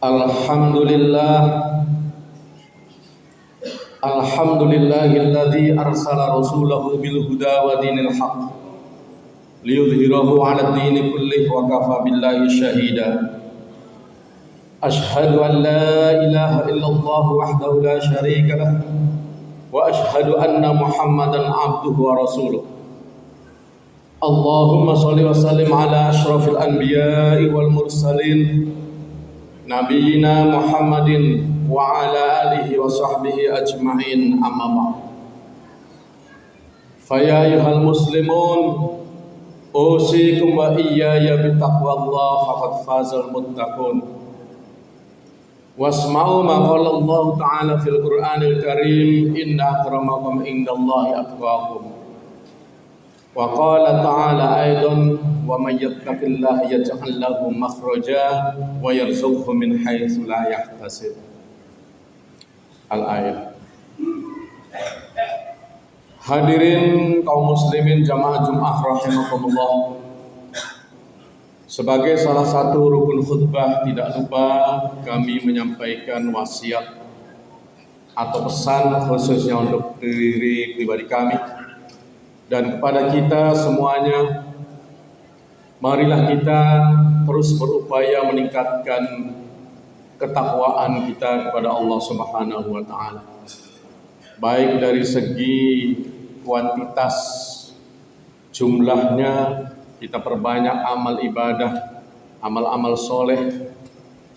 Alhamdulillahilladzi arsala rasulahu bil huda wa dinil haqq liyudhhirahu 'alad dini kullih wa kafa billahi shahida. Ashhadu an la ilaha illallah wahdahu la syarika lah wa ashhadu anna Muhammadan 'abduhu wa rasuluh. Allahumma shalli wa sallim ala asyrafil anbiya'i wal mursalin Nabiyyina Muhammadin wa ala alihi wa sahbihi ajma'in, amma ba'd. Faya ayyuhal muslimun, usikum wa iyaya bittaqwallah faqad fazal muttaqun. Wasma'u ma qala Allah ta'ala fil Qur'anil Karim, inna akramakum indallahi atqakum. Wa qala ta'ala aidan, wa man yattaqillaha yaj'al lahu makhraja wa yarzuqhu min haitsu la yahtasib. Al-ayat. Hadirin kaum muslimin jamaah Jumat rahimakumullah. Sebagai salah satu rukun khutbah, tidak lupa kami menyampaikan wasiat atau pesan khususnya untuk diri pribadi kami dan kepada kita semuanya. Marilah kita terus berupaya meningkatkan ketakwaan kita kepada Allah Subhanahu wa taala. Baik dari segi kuantitas jumlahnya, kita perbanyak amal ibadah, amal-amal soleh.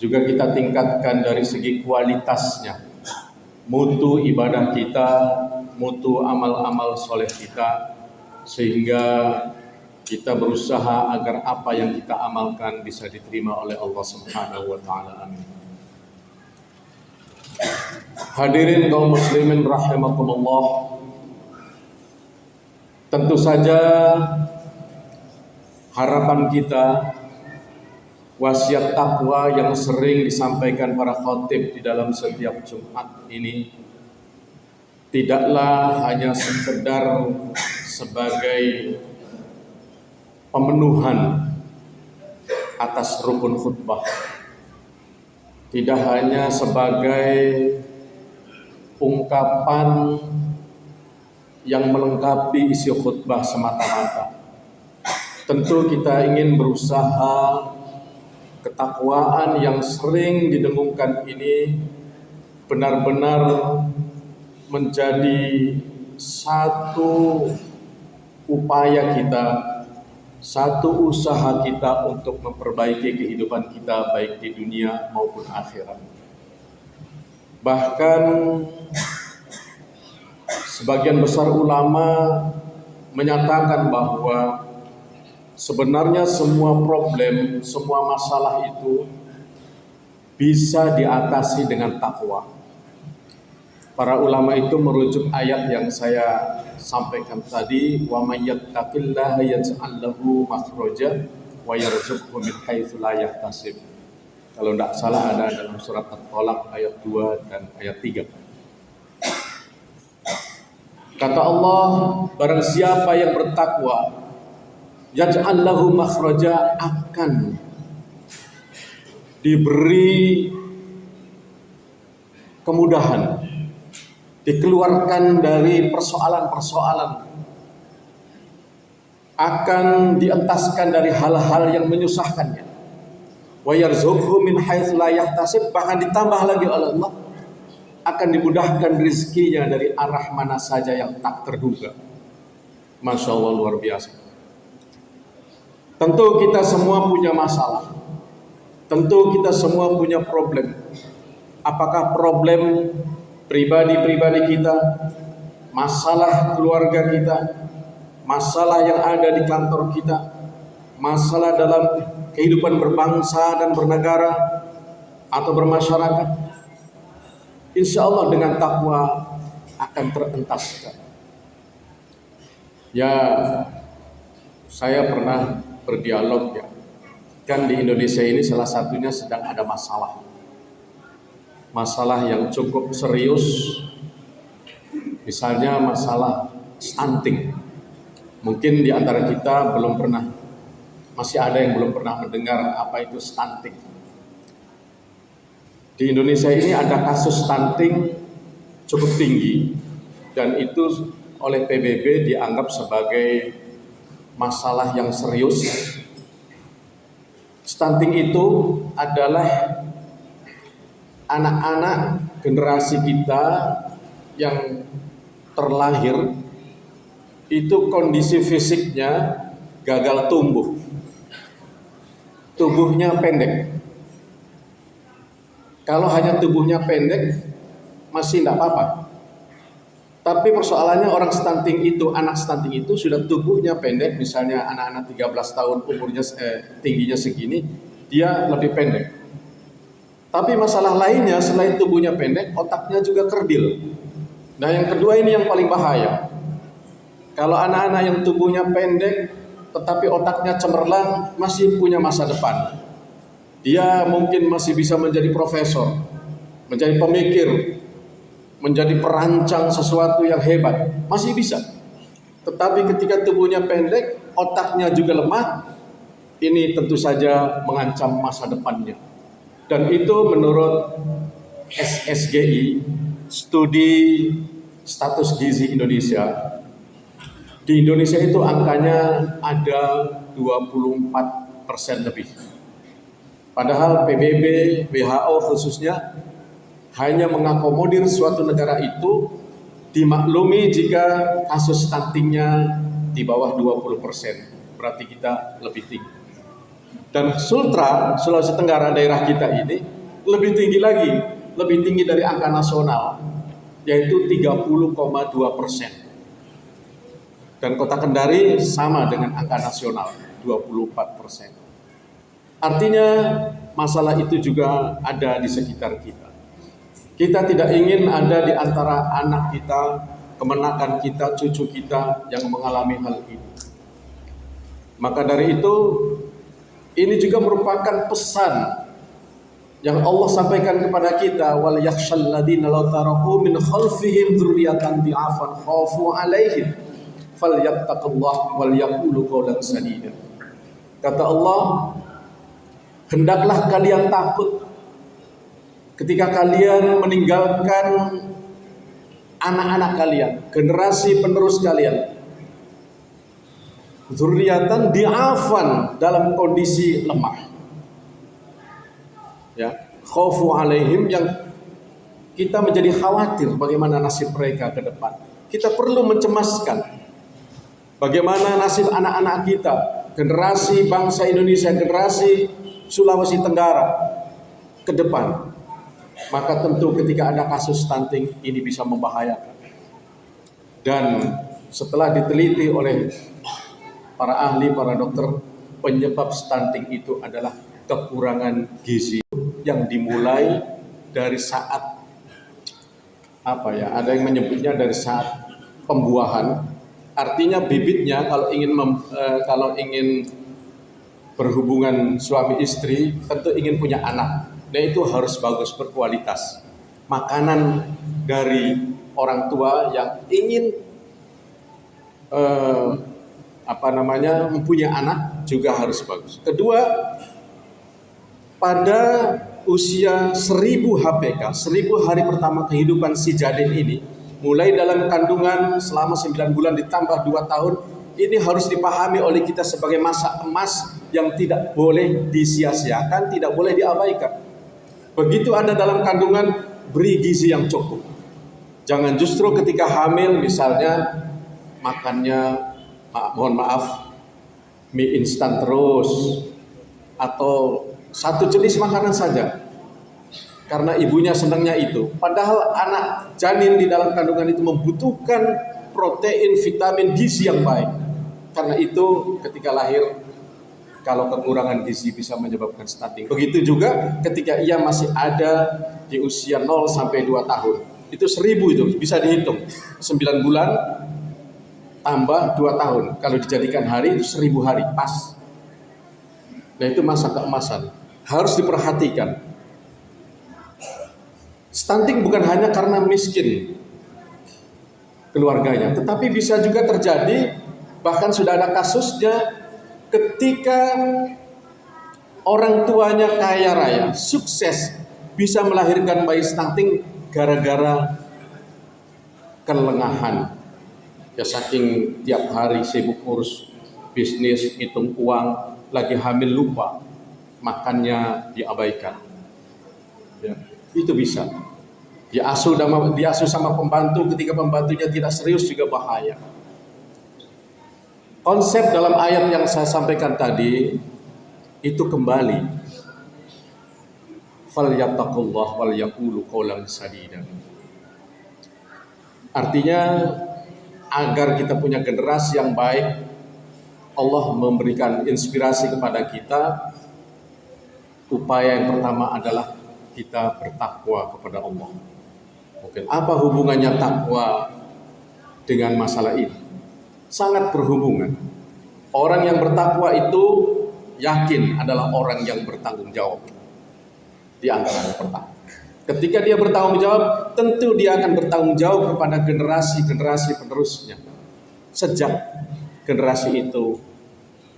Juga kita tingkatkan dari segi kualitasnya, mutu ibadah kita, mutu amal-amal soleh kita, sehingga kita berusaha agar apa yang kita amalkan bisa diterima oleh Allah Subhanahu wa taala. Amin. Hadirin kaum muslimin rahimakumullah. Tentu saja harapan kita, wasiat takwa yang sering disampaikan para khatib di dalam setiap Jumat ini tidaklah hanya sekedar sebagai pemenuhan atas rukun khutbah, tidak hanya sebagai ungkapan yang melengkapi isi khutbah semata-mata. Tentu kita ingin berusaha ketakwaan yang sering didengungkan ini benar-benar menjadi satu upaya kita, satu usaha kita untuk memperbaiki kehidupan kita baik di dunia maupun akhirat. Bahkan sebagian besar ulama menyatakan bahwa sebenarnya semua problem, semua masalah itu bisa diatasi dengan takwa. Para ulama itu merujuk ayat yang saya sampaikan tadi, wa may yattaqillaha yaj'al lahu makhraja wa yarzuqhu min haitsu la yahtasib. Kalau tidak salah ada dalam surat At-Thalaq ayat 2 dan ayat 3. Kata Allah, barang siapa yang bertakwa, yaj'al lahu makhraja, akan diberi kemudahan, dikeluarkan dari persoalan-persoalan, akan dientaskan dari hal-hal yang menyusahkannya. Wa yarzuqhu min haitsu la yahtasib, bahkan ditambah lagi oleh Allah, akan dimudahkan rezekinya dari arah mana saja yang tak terduga. Masya Allah, luar biasa. Tentu kita semua punya masalah, tentu kita semua punya problem. Apakah problem pribadi-pribadi kita, masalah keluarga kita, masalah yang ada di kantor kita, masalah dalam kehidupan berbangsa dan bernegara atau bermasyarakat, insya Allah dengan takwa akan terentaskan. Ya, saya pernah berdialog ya, kan di Indonesia ini salah satunya sedang ada masalah yang cukup serius, misalnya masalah stunting. Mungkin di antara kita masih ada yang belum pernah mendengar apa itu stunting. Di Indonesia ini ada kasus stunting cukup tinggi, dan itu oleh PBB dianggap sebagai masalah yang serius. Stunting itu adalah anak-anak generasi kita yang terlahir itu kondisi fisiknya gagal tumbuh, tubuhnya pendek. Kalau hanya tubuhnya pendek masih tidak apa-apa. Tapi persoalannya orang stunting itu, anak stunting itu sudah tubuhnya pendek, misalnya anak-anak 13 tahun umurnya tingginya segini, dia lebih pendek. Tapi masalah lainnya selain tubuhnya pendek, otaknya juga kerdil. Nah, yang kedua ini yang paling bahaya. Kalau anak-anak yang tubuhnya pendek tetapi otaknya cemerlang, masih punya masa depan. Dia mungkin masih bisa menjadi profesor, menjadi pemikir, menjadi perancang sesuatu yang hebat, masih bisa. Tetapi ketika tubuhnya pendek, otaknya juga lemah, ini tentu saja mengancam masa depannya. Dan itu menurut SSGI, Studi Status Gizi Indonesia, di Indonesia itu angkanya ada 24% lebih. Padahal PBB, WHO khususnya hanya mengakomodir suatu negara itu dimaklumi jika kasus stuntingnya di bawah 20%. Berarti kita lebih tinggi. Dan Sultra, Sulawesi Tenggara, daerah kita ini lebih tinggi lagi, lebih tinggi dari angka nasional, yaitu 30,2%. Dan Kota Kendari sama dengan angka nasional, 24%. Artinya masalah itu juga ada di sekitar kita. Kita tidak ingin ada di antara anak kita, kemenakan kita, cucu kita yang mengalami hal ini. Maka dari itu, ini juga merupakan pesan yang Allah sampaikan kepada kita, wal yakhshal ladzina law taraku min khalfihim dzurriyyatan dhi'afan khafu 'alaihim falyattaqullah wal yaqulu qawlan sadida. Kata Allah, hendaklah kalian takut ketika kalian meninggalkan anak-anak kalian, generasi penerus kalian, dzurriyyatan dhi'afan, dalam kondisi lemah. Ya, khaufu alaihim, yang kita menjadi khawatir bagaimana nasib mereka ke depan. Kita perlu mencemaskan bagaimana nasib anak-anak kita, generasi bangsa Indonesia, generasi Sulawesi Tenggara ke depan. Maka tentu ketika ada kasus stunting ini bisa membahayakan. Dan setelah diteliti oleh para ahli, para dokter, penyebab stunting itu adalah kekurangan gizi yang dimulai dari saat ada yang menyebutnya dari saat pembuahan. Artinya bibitnya kalau ingin berhubungan suami istri, tentu ingin punya anak. Nah, itu harus bagus, berkualitas. Makanan dari orang tua yang ingin mempunyai anak juga harus bagus. Kedua, pada usia 1000 HPK, 1000 hari pertama kehidupan si janin ini, mulai dalam kandungan selama 9 bulan ditambah 2 tahun, ini harus dipahami oleh kita sebagai masa emas yang tidak boleh disia-siakan, tidak boleh diabaikan. Begitu ada dalam kandungan, beri gizi yang cukup. Jangan justru ketika hamil misalnya makannya, mie instan terus, atau satu jenis makanan saja karena ibunya senangnya itu. Padahal anak janin di dalam kandungan itu membutuhkan protein, vitamin, gizi yang baik. Karena itu ketika lahir, kalau kekurangan gizi bisa menyebabkan stunting. Begitu juga ketika ia masih ada di usia 0 sampai 2 tahun. Itu 1000 itu bisa dihitung. 9 bulan tambah 2 tahun. Kalau dijadikan hari itu 1000 hari pas. Nah, itu masa keemasan. Harus diperhatikan. Stunting bukan hanya karena miskin keluarganya, tetapi bisa juga terjadi, bahkan sudah ada kasusnya, ketika orang tuanya kaya raya, sukses, bisa melahirkan bayi stunting gara-gara kelengahan. Ya saking tiap hari sibuk urus bisnis, hitung uang, lagi hamil lupa, makannya diabaikan. Ya, itu bisa. Diasuh sama pembantu, ketika pembantunya tidak serius juga bahaya. Konsep dalam ayat yang saya sampaikan tadi itu kembali falyattaqullah wal yaqulu qawlan sadida. Artinya agar kita punya generasi yang baik, Allah memberikan inspirasi kepada kita. Upaya yang pertama adalah kita bertakwa kepada Allah. Mungkin apa hubungannya takwa dengan masalah ini? Sangat berhubungan. Orang yang bertakwa itu yakin adalah orang yang bertanggung jawab. Di antara yang pertama, ketika dia bertanggung jawab, tentu dia akan bertanggung jawab kepada generasi-generasi penerusnya. Sejak generasi itu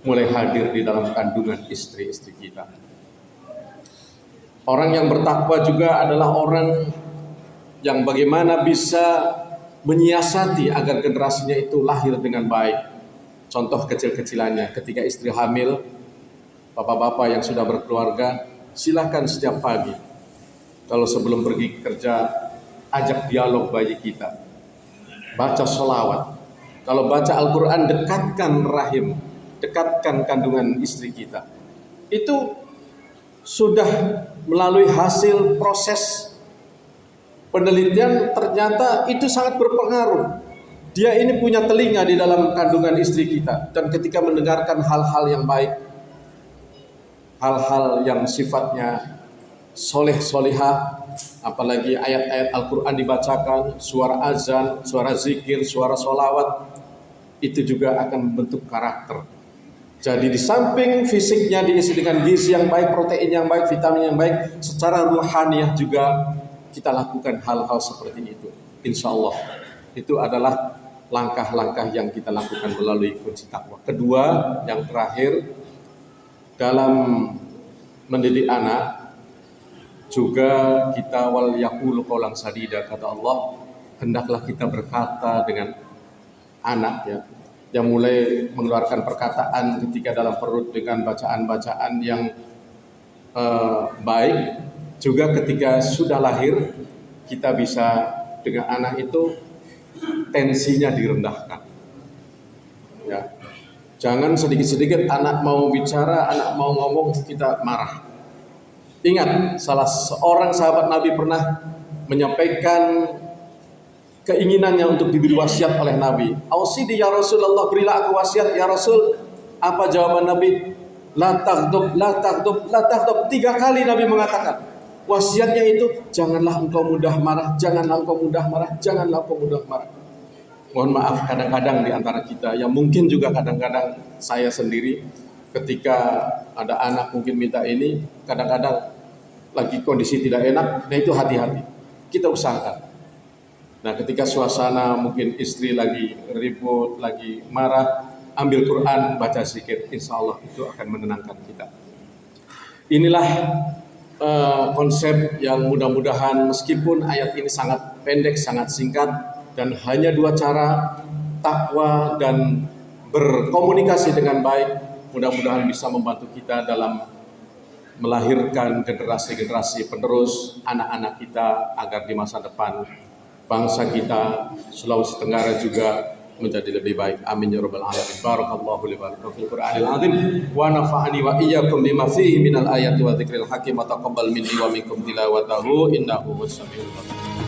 mulai hadir di dalam kandungan istri-istri kita. Orang yang bertakwa juga adalah orang yang bagaimana bisa menyiasati agar generasinya itu lahir dengan baik. Contoh kecil-kecilannya, ketika istri hamil, bapak-bapak yang sudah berkeluarga, silakan setiap pagi, kalau sebelum pergi kerja, ajak dialog bayi kita, baca sholawat. Kalau baca Al-Quran, dekatkan rahim, dekatkan kandungan istri kita. Itu sudah melalui hasil proses penelitian, ternyata itu sangat berpengaruh. Dia ini punya telinga di dalam kandungan istri kita, dan ketika mendengarkan hal-hal yang baik, hal-hal yang sifatnya soleh-solihah, apalagi ayat-ayat Al-Quran dibacakan, suara azan, suara zikir, suara sholawat, itu juga akan membentuk karakter. Jadi di samping fisiknya diisi dengan gizi yang baik, protein yang baik, vitamin yang baik, secara ruhaniah juga kita lakukan hal-hal seperti itu. Insya Allah itu adalah langkah-langkah yang kita lakukan melalui kunci takwa. Kedua, yang terakhir, dalam mendidik anak juga kita wal yaqulu qawlan sadida, kata Allah, hendaklah kita berkata dengan anak, ya, yang mulai mengeluarkan perkataan ketika dalam perut dengan bacaan-bacaan yang baik. Juga ketika sudah lahir, kita bisa dengan anak itu tensinya direndahkan. Ya. Jangan sedikit-sedikit anak mau bicara, anak mau ngomong, kita marah. Ingat, salah seorang sahabat Nabi pernah menyampaikan keinginannya untuk diberi wasiat oleh Nabi. Ausidi ya Rasulullah, berilah aku wasiat ya Rasul. Apa jawaban Nabi? La taghdab, la taghdab, la taghdab. 3 kali Nabi mengatakan. Wasiatnya itu, janganlah engkau mudah marah, janganlah engkau mudah marah, janganlah engkau mudah marah. Mohon maaf, kadang-kadang di antara kita, yang mungkin juga kadang-kadang saya sendiri, ketika ada anak mungkin minta ini, kadang-kadang lagi kondisi tidak enak, nah itu hati-hati. Kita usahakan. Nah ketika suasana mungkin istri lagi ribut, lagi marah, ambil Quran, baca zikir, insya Allah itu akan menenangkan kita. Inilah konsep yang mudah-mudahan meskipun ayat ini sangat pendek, sangat singkat, dan hanya 2 cara, takwa dan berkomunikasi dengan baik, mudah-mudahan bisa membantu kita dalam melahirkan generasi-generasi penerus anak-anak kita, agar di masa depan bangsa kita, Sulawesi Tenggara juga menjadi lebih baik. Amin ya rabbal alamin. Barakallahu li wa lakum fil Qur'anil azim wa nafa'ani wa iyyakum bima fihi minal ayati wa dzikril hakim wa taqabbal minni wa minkum tilawatahu innahu was samiul basir.